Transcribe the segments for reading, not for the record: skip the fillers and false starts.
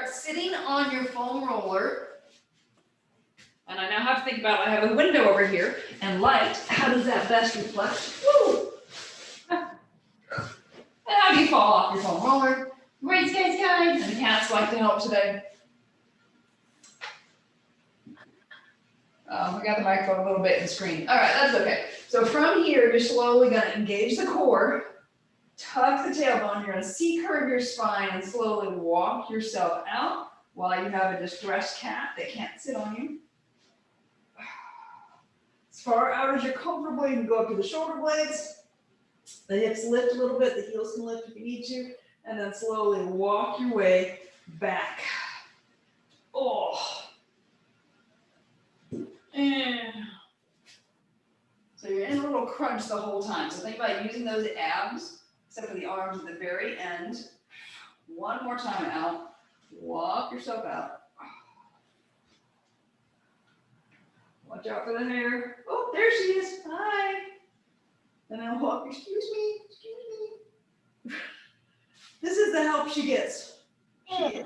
start sitting on your foam roller. And I now have to think about, I have a window over here and light. How does that best reflect? Woo! And how do you fall off your foam roller? Great skies, guys. And the cats like to help today. We got the microphone a little bit in the screen. All right, that's okay. So from here, you're slowly going to engage the core, tuck the tailbone. You're going to C-curve your spine and slowly walk yourself out while you have a distressed cat that can't sit on you. As far out as you're comfortable, you can go up to the shoulder blades. The hips lift a little bit. The heels can lift if you need to. And then slowly walk your way back. Oh. And so you're in a little crunch the whole time. So think about using those abs, except for the arms at the very end. One more time out. Walk yourself out. Watch out for the hair. Oh, there she is. Hi. And then walk. Excuse me. This is the help she gets. Excuse me.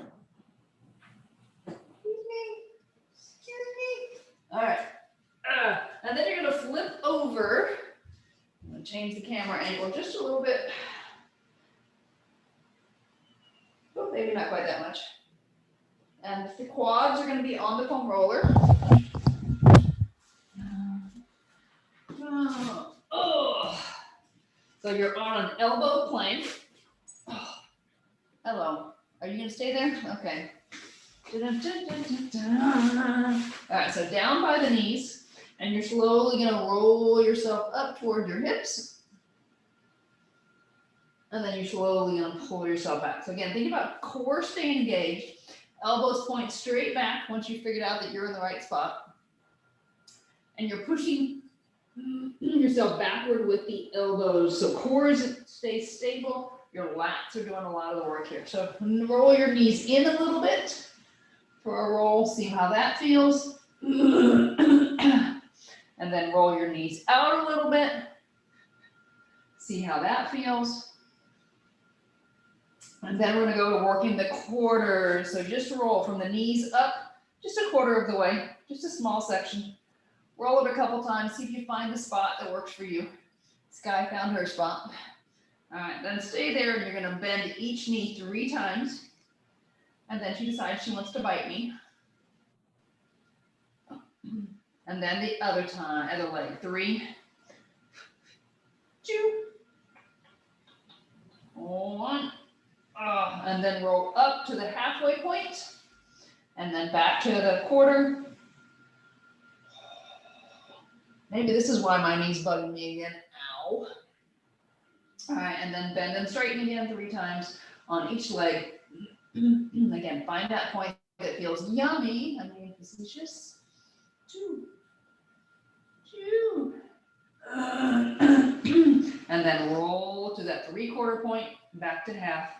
All right. And then you're going to flip over. I'm going to change the camera angle just a little bit. Oh, maybe not quite that much. And the quads are going to be on the foam roller. So you're on an elbow plank. Oh, hello. Are you going to stay there? Okay. All right, so down by the knees, and you're slowly going to roll yourself up toward your hips. And then you're slowly going to pull yourself back. So again, think about core staying engaged. Elbows point straight back once you figured out that you're in the right spot. And you're pushing yourself backward with the elbows. So core stays stable. Your lats are doing a lot of the work here. So roll your knees in a little bit for a roll. See how that feels. And then roll your knees out a little bit. See how that feels. And then we're going to go to working the quarters. So just roll from the knees up, just a quarter of the way, just a small section. Roll it a couple times. See if you find the spot that works for you. Sky found her spot. All right, then stay there, and you're going to bend each knee 3 times. And then she decides she wants to bite me. And then the other leg. 3, 2, 1. And then roll up to the halfway point, and then back to the quarter. Maybe this is why my knee's bugging me again. Ow. All right, and then bend and straighten again 3 times on each leg. Again, find that point that feels yummy. I mean, this is just 2. And then roll to that 3/4 point, back to half.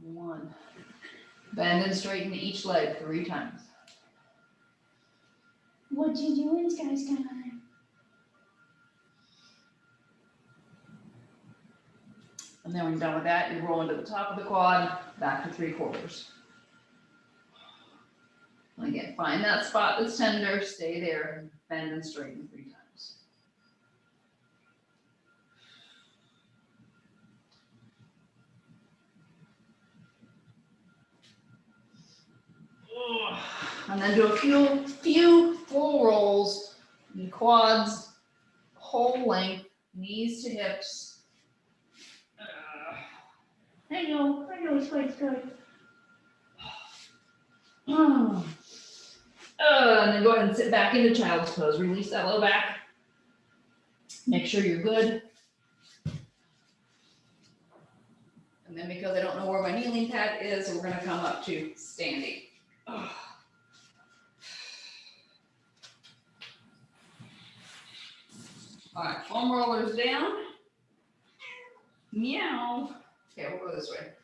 1. Bend and straighten each leg 3 times. What you doing, Sky? And then when you're done with that, you roll into the top of the quad, back to 3/4. Again, find that spot that's tender, stay there, and bend and straighten 3 times. And then do a few full rolls in quads, whole length, knees to hips. I know, it's quite good. And then go ahead and sit back into child's pose. Release that low back. Make sure you're good. And then because I don't know where my kneeling pad is, we're going to come up to standing. All right, foam rollers down. Meow. Okay, we'll go this way.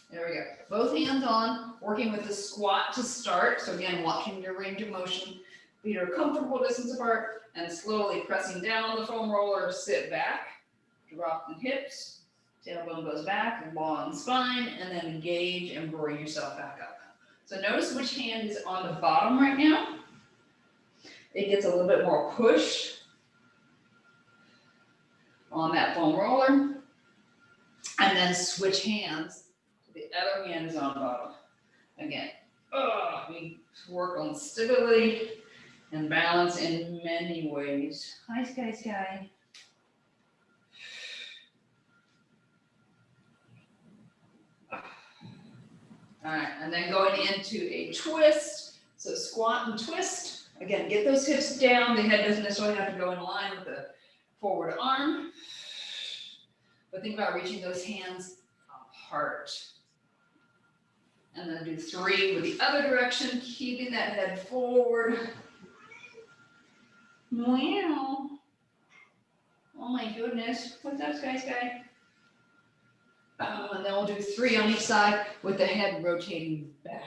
There we go. Both hands on, working with the squat to start. So again, watching your range of motion. Feet are a comfortable distance apart, and slowly pressing down on the foam roller, sit back, drop the hips, Tailbone goes back, long spine, and then engage and bring yourself back up. So notice which hand is on the bottom right now. It gets a little bit more push on that foam roller. And then switch hands. The other hand is on bottom. Again, we work on stability and balance in many ways. Hi, Sky Sky. All right, and then going into a twist. So squat and twist. Again, get those hips down. The head doesn't necessarily have to go in line with the forward arm. But think about reaching those hands apart. And then do 3 with the other direction, keeping that head forward. Wow. Oh my goodness. What's up, Sky Sky? And then we'll do 3 on each side with the head rotating back.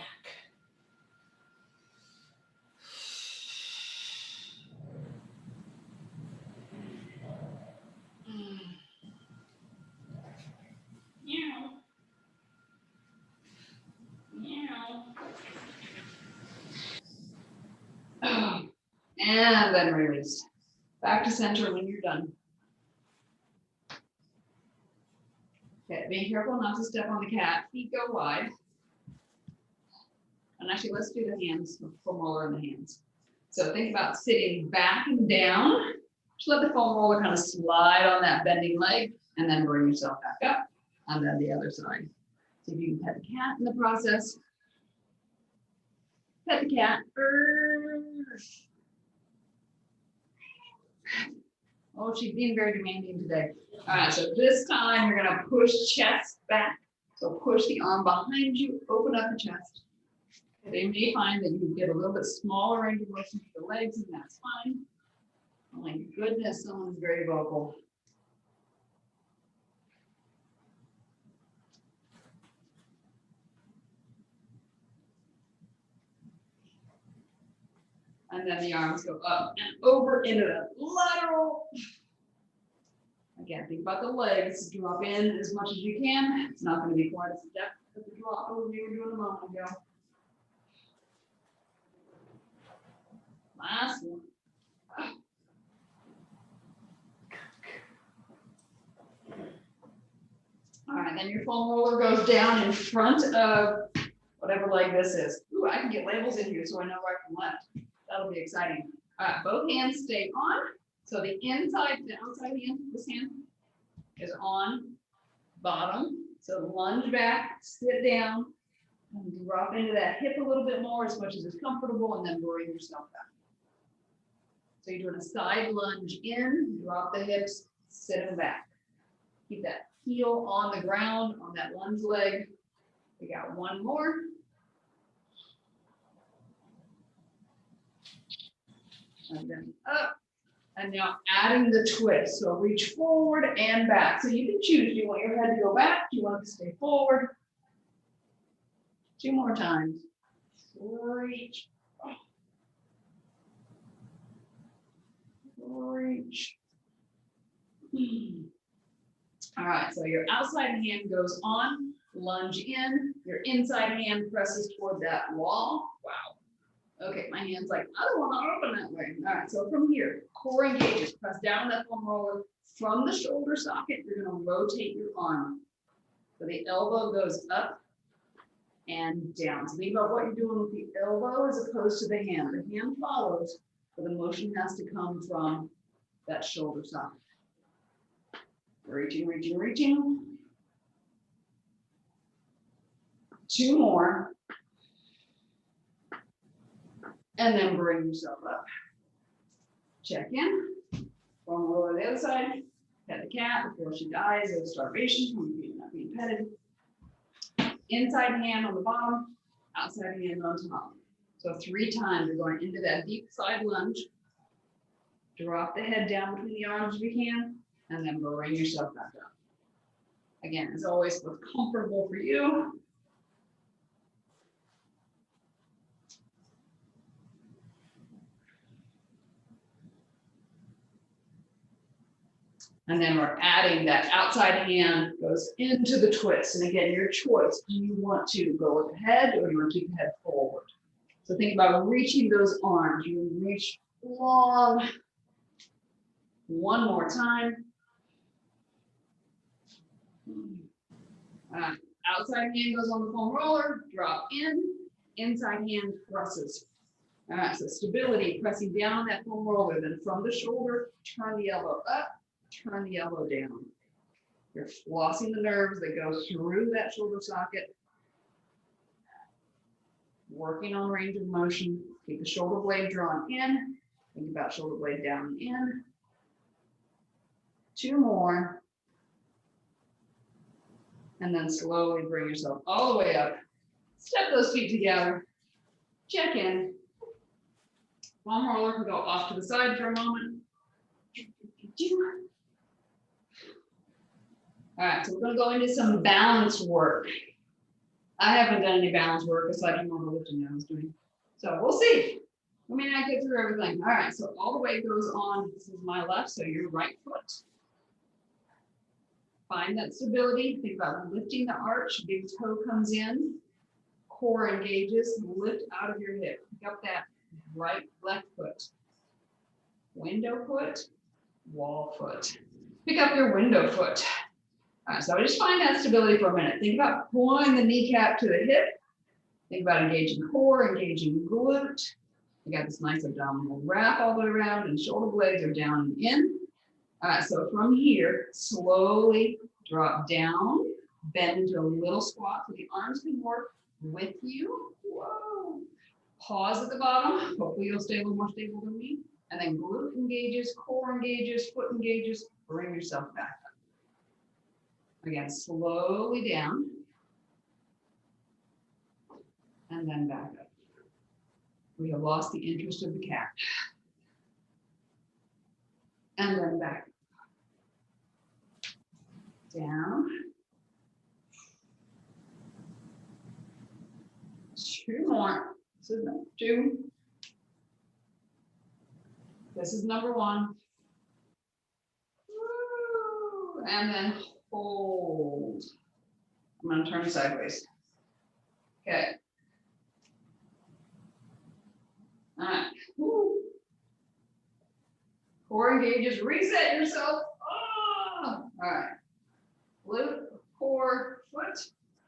Meow. Meow. And then release. Back to center when you're done. Okay, be careful not to step on the cat. Feet go wide. And actually, let's do the hands, the foam roller in the hands. So think about sitting back and down. Just let the foam roller kind of slide on that bending leg and then bring yourself back up. And then the other side. See if you can pet the cat in the process. Pet the cat. Oh, she's being very demanding today. All right, so this time you're gonna push chest back. So push the arm behind you, open up the chest. They may find that you get a little bit smaller range of motion with the legs, and that's fine. Oh my goodness, someone's very vocal. And then the arms go up and over into the lateral. Again, think about the legs. Drop in as much as you can. It's not going to be quite as depth as the drop we were doing a moment ago. Last one. All right, then your foam roller goes down in front of whatever leg this is. Ooh, I can get labels in here so I know right from left. That'll be exciting. All right, both hands stay on. So the inside, the outside hand, this hand is on bottom. So lunge back, sit down, and drop into that hip a little bit more as much as it's comfortable, and then bring yourself back. So you're doing a side lunge in, drop the hips, sit them back. Keep that heel on the ground on that lunge leg. We got one more. And then up. And now adding the twist. So reach forward and back. So you can choose. Do you want your head to go back? Do you want it to stay forward? 2 more times. Reach. Reach. All right, so your outside hand goes on, lunge in, your inside hand presses toward that wall. Wow. Okay, my hand's like, I don't want to open that way. All right, so from here, core engages, press down that foam roller from the shoulder socket. You're going to rotate your arm. So the elbow goes up and down. So think about what you're doing with the elbow as opposed to the hand. The hand follows, but the motion has to come from that shoulder socket. Reaching, reaching, reaching. 2 more. And then bring yourself up. Check in. Foam roller the other side. Pet the cat before she dies of starvation from not being petted. Inside hand on the bottom, outside hand on top. So 3 times you're going into that deep side lunge. Drop the head down between the arms if you can, and then bring yourself back up. Again, as always, what's comfortable for you. And then we're adding that outside hand goes into the twist. And again, your choice. Do you want to go with the head or do you want to keep the head forward? So think about reaching those arms. You reach long. One more time. Outside hand goes on the foam roller, drop in, inside hand presses. All right, so stability, pressing down on that foam roller, then from the shoulder, turn the elbow up, turn the elbow down. You're flossing the nerves that go through that shoulder socket. Working on range of motion. Keep the shoulder blade drawn in. Think about shoulder blade down and in. 2 more. And then slowly bring yourself all the way up. Step those feet together. Check in. Foam roller can go off to the side for a moment. All right, so we're going to go into some balance work. I haven't done any balance work aside from all the lifting I was doing. So we'll see. We may not get through everything. All right, so all the way goes on. This is my left, so your right foot. Find that stability. Think about lifting the arch. Big toe comes in. Core engages. Lift out of your hip. Pick up that left foot. Window foot. Wall foot. Pick up your window foot. All right, so just find that stability for a minute. Think about pulling the kneecap to the hip. Think about engaging core, engaging glute. You got this nice abdominal wrap all the way around and shoulder blades are down and in. All right, so from here, slowly drop down, bend into a little squat so the arms can work with you. Whoa. Pause at the bottom. Hopefully you'll stay a little more stable than me. And then glute engages, core engages, foot engages. Bring yourself back up. Again, slowly down. And then back up. We have lost the interest of the cat. And then back up. Down. 2 more. This is number 2. This is number 1. And then hold. I'm going to turn sideways. Okay. All right. Woo. Core engages. Reset yourself. Oh. All right. Glute, core, foot.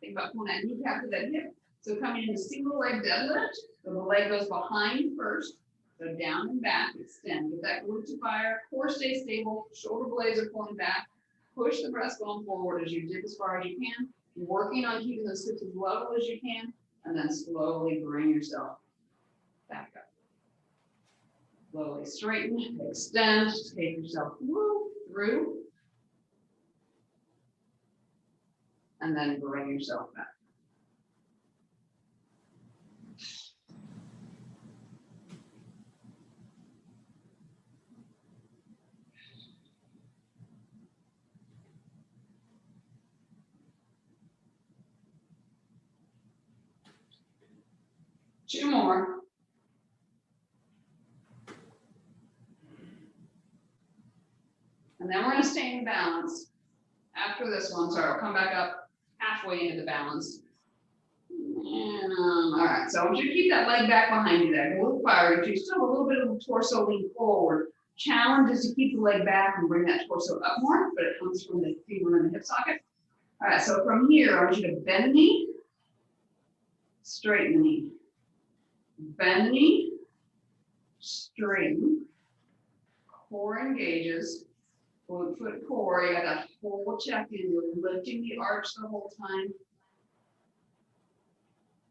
Think about pulling that kneecap to that hip. So coming into single leg deadlift. So the leg goes behind first. So down and back. Extend. Get that glute to fire. Core stays stable. Shoulder blades are pulling back. Push the breastbone forward as you dip as far as you can. Working on keeping those hips as level as you can. And then slowly bring yourself back up. Slowly straighten, extend, take yourself through. And then bring yourself back. Two more. And then we're going to stay in balance. After this one, sorry, I'll come back up halfway into the balance. And, all right, so I want you to keep that leg back behind you there. Glute fire. You still have a little bit of the torso lean forward. Challenge is to keep the leg back and bring that torso up more, but it comes from the femur and the hip socket. All right, so from here, I want you to bend the knee, straighten the knee. Bend the knee, straighten. Core engages. Glute foot core, you got that whole check in. You're lifting the arch the whole time.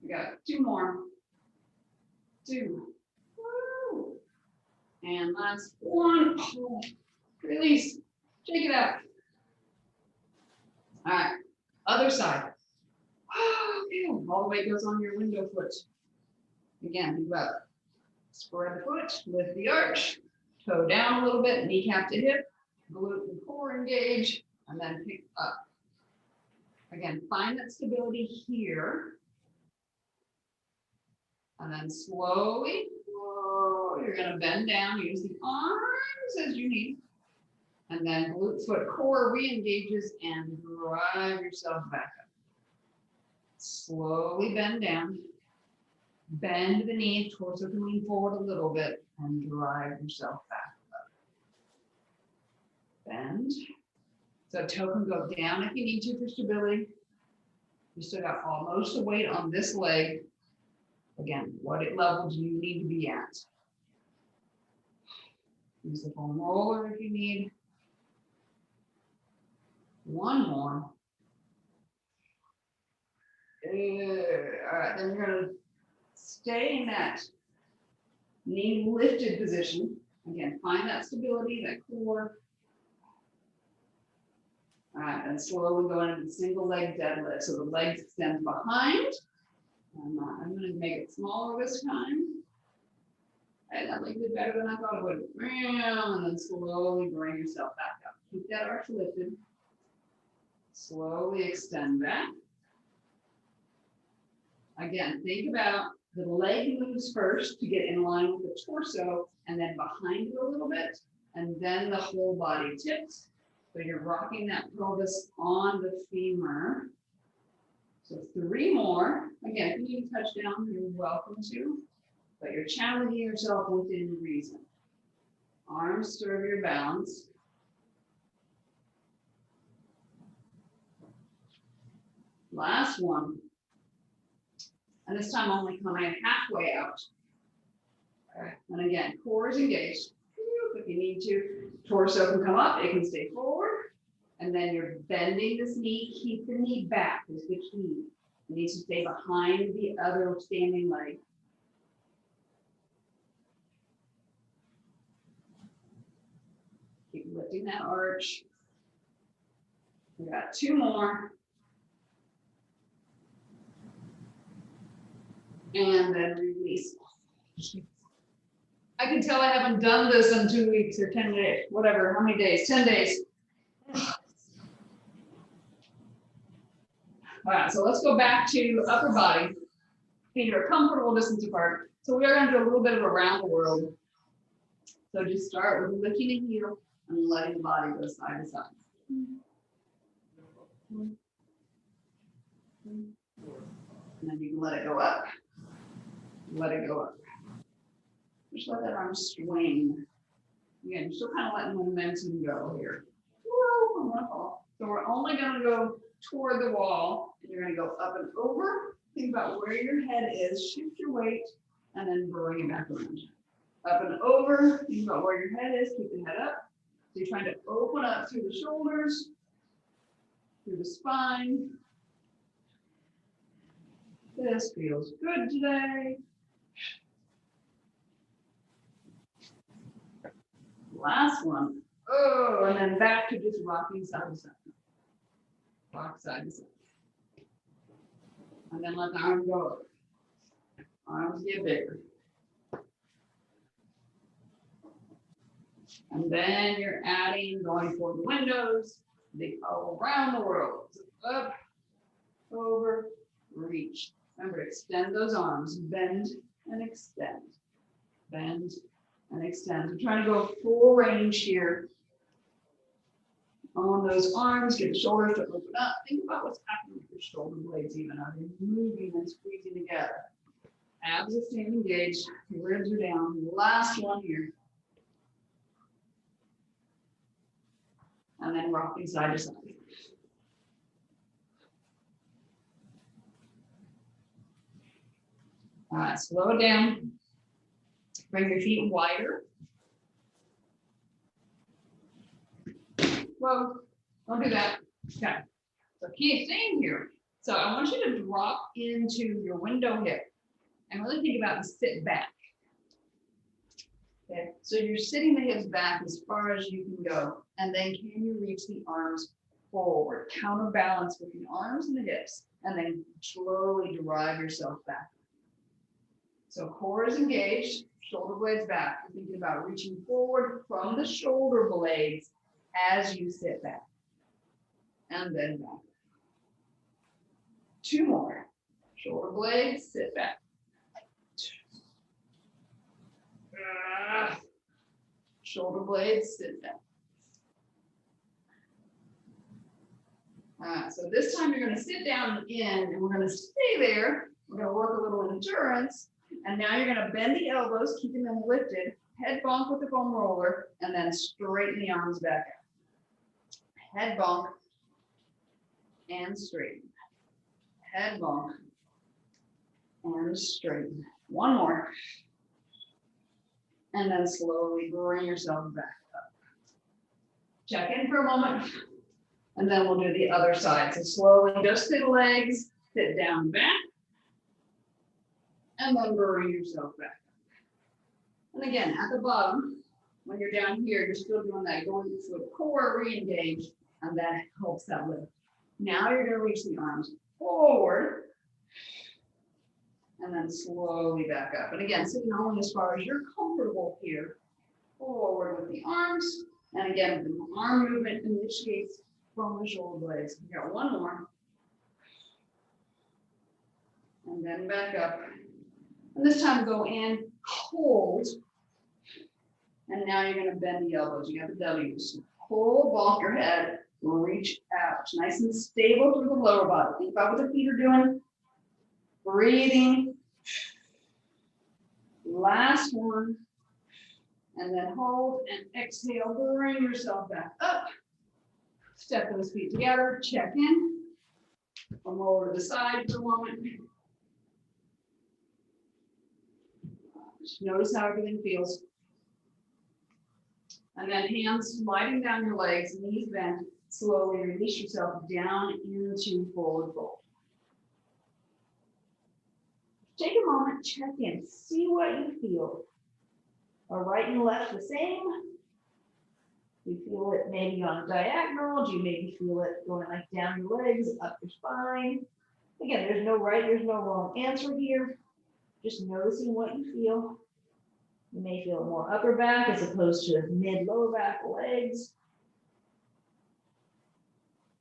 We got 2 more. 2. Woo. And last 1. Oh, release. Shake it out. All right. Other side. Okay. All the weight goes on your window foot. Again, think about it. Spread the foot, lift the arch, toe down a little bit, kneecap to hip. Glute and core engage, and then pick up. Again, find that stability here. And then slowly, you're going to bend down. Use the arms as you need. And then glute foot core re-engages and drive yourself back up. Slowly bend down. Bend the knee, torso can lean forward a little bit and drive yourself back up. Bend. So toe can go down if you need to for stability. You still got almost the weight on this leg. Again, what level do you need to be at? Use the foam roller if you need. One more. All right, then you're gonna stay in that knee lifted position. Again, find that stability, that core. All right, and slowly go into the single leg deadlift. So the legs extend behind. I'm going to make it smaller this time. And that leg did better than I thought it would. And then slowly bring yourself back up. Keep that arch lifted. Slowly extend back. Again, think about the leg moves first to get in line with the torso, and then behind you a little bit, and then the whole body tips. So you're rocking that pelvis on the femur. So 3 more. Again, if you need to touch down, you're welcome to, but you're challenging yourself within reason. Arms serve your balance. Last one. And this time only coming halfway out. Okay. And again, core is engaged. If you need to, torso can come up, it can stay forward. And then you're bending this knee, keep the knee back is the key. It needs to stay behind the other standing leg. Keep lifting that arch. We got 2 more. And then release. I can tell I haven't done this in 2 weeks or 10 days, whatever, how many days? 10 days. All right, so let's go back to upper body. Feet are a comfortable distance apart. So we are going to do a little bit of around the world. So just start with lifting a heel and letting the body go side to side. And then you can let it go up. Let it go up. Just let that arm swing. Again, you're still kind of letting momentum go here. Woo, I'm gonna fall. So we're only going to go toward the wall, and you're going to go up and over. Think about where your head is, shift your weight, and then bring it back around. Up and over, think about where your head is, keep the head up. So you're trying to open up through the shoulders, through the spine. This feels good today. Last one. Oh, and then back to just rocking side to side. Rock side to side. And then let the arm go up. Arms get bigger. And then you're adding, going for the windows, around the world. Up, over, reach. Remember, extend those arms. Bend and extend. Bend and extend. I'm trying to go full range here on those arms. Get the shoulders to open up. Think about what's happening with your shoulder blades even. Are they moving and squeezing together? Abs are staying engaged. Your ribs are down. Last one here. And then rocking side to side. All right, slow it down. Bring your feet wider. Whoa, don't do that. Okay, so keep staying here. So I want you to drop into your window hip and really think about the sit back. Okay, so you're sitting the hips back as far as you can go, and then can you reach the arms forward? Counterbalance with the arms and the hips, and then slowly drive yourself back. So core is engaged, shoulder blades back. You're thinking about reaching forward from the shoulder blades as you sit back, and then back. 2 more. Shoulder blades, sit back. Shoulder blades, sit back. So this time you're going to sit down again, and we're going to stay there. We're going to work a little endurance. And now you're going to bend the elbows, keeping them lifted, head bonk with the foam roller, and then straighten the arms back out. Head bonk and straighten. Head bonk and straighten. One more. And then slowly bring yourself back up. Check in for a moment. And then we'll do the other side. So slowly just through the legs, sit down back. And then bring yourself back up. And again, at the bottom, when you're down here, you're still doing that going to the core re-engage, and that helps that lift. Now you're going to reach the arms forward, and then slowly back up. And again, sitting only as far as you're comfortable here. Forward with the arms, and again, the arm movement initiates from the shoulder blades. We got one more. And then back up. And this time go in, hold. And now you're going to bend the elbows. You got the W's. Hold, bonk your head, reach out. Nice and stable through the lower body. Think about what the feet are doing. Breathing. Last one. And then hold and exhale. Bring yourself back up. Step those feet together. Check in. Come over to the side for a moment. Just notice how everything feels. And then hands sliding down your legs, knees bent. Slowly release yourself down into forward fold. Take a moment, check in, see what you feel. Are right and left the same? Do you feel it maybe on diagonal? Do you maybe feel it going like down your legs, up your spine? Again, there's no right, there's no wrong answer here. Just noticing what you feel. You may feel more upper back as opposed to mid, lower back, legs.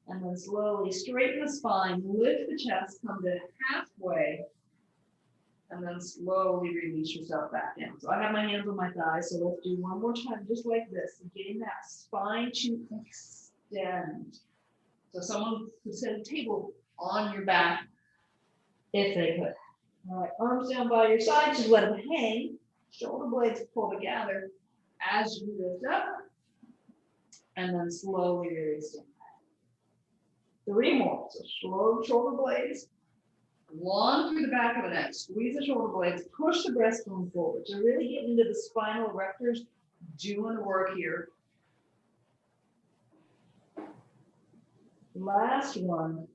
And then slowly straighten the spine, lift the chest, come to halfway, and then slowly release yourself back down. So I have my hands on my thighs, so let's do one more time, just like this, getting that spine to extend. So someone could set a table on your back if they could. All right, arms down by your sides, just let them hang. Shoulder blades pull together as you lift up, and then slowly release down. 3 more. So slow shoulder blades, long through the back of the neck. Squeeze the shoulder blades, push the breastbone forward. So really getting into the spinal erectors, doing the work here. Last one.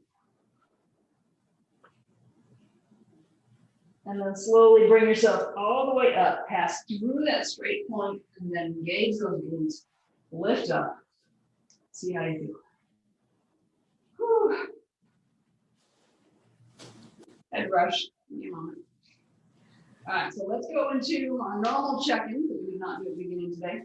And then slowly bring yourself all the way up, pass through that straight point, and then engage those glutes. Lift up. See how you feel. Whew. Head rush. Give me a moment. All right, so let's go into our normal check-in that we did not do at the beginning today.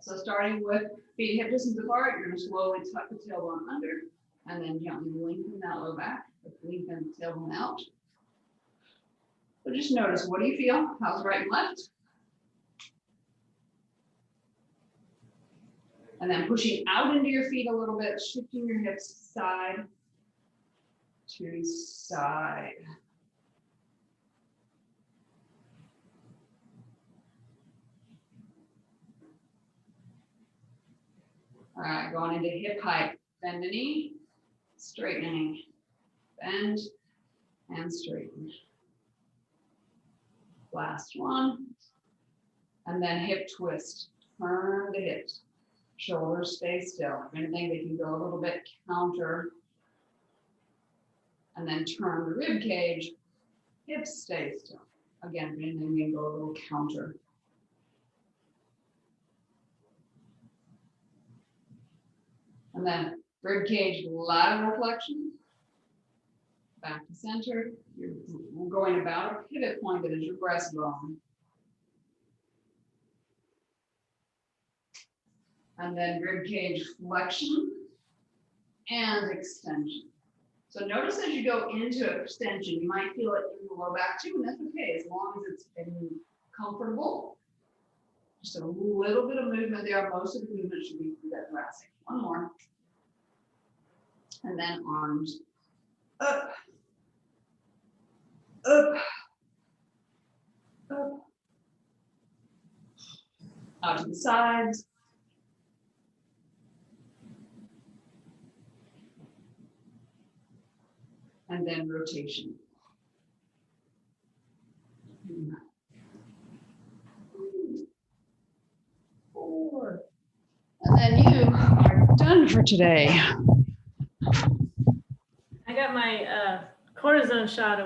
So starting with feet hip distance apart, you're going to slowly tuck the tailbone under, and then gently lengthen that low back. Lengthen the tailbone out. So just notice, what do you feel? How's right and left? And then pushing out into your feet a little bit, shifting your hips side to side. All right, going into hip hike. Bend the knee, straightening, bend and straighten. Last one. And then hip twist. Turn the hips. Shoulders stay still. If anything, they can go a little bit counter. And then turn the rib cage. Hips stay still. Again, if anything, they can go a little counter. And then rib cage lateral flexion. Back to center. You're going about a pivot point that is your breastbone. And then rib cage flexion and extension. So notice as you go into extension, you might feel it in the low back too, and that's okay as long as it's comfortable. Just a little bit of movement there. Most of the movement should be through that thoracic. One more. And then arms up, up, up, out to the sides. And then rotation. 4. And then you are done for today. I got my cortisone shot a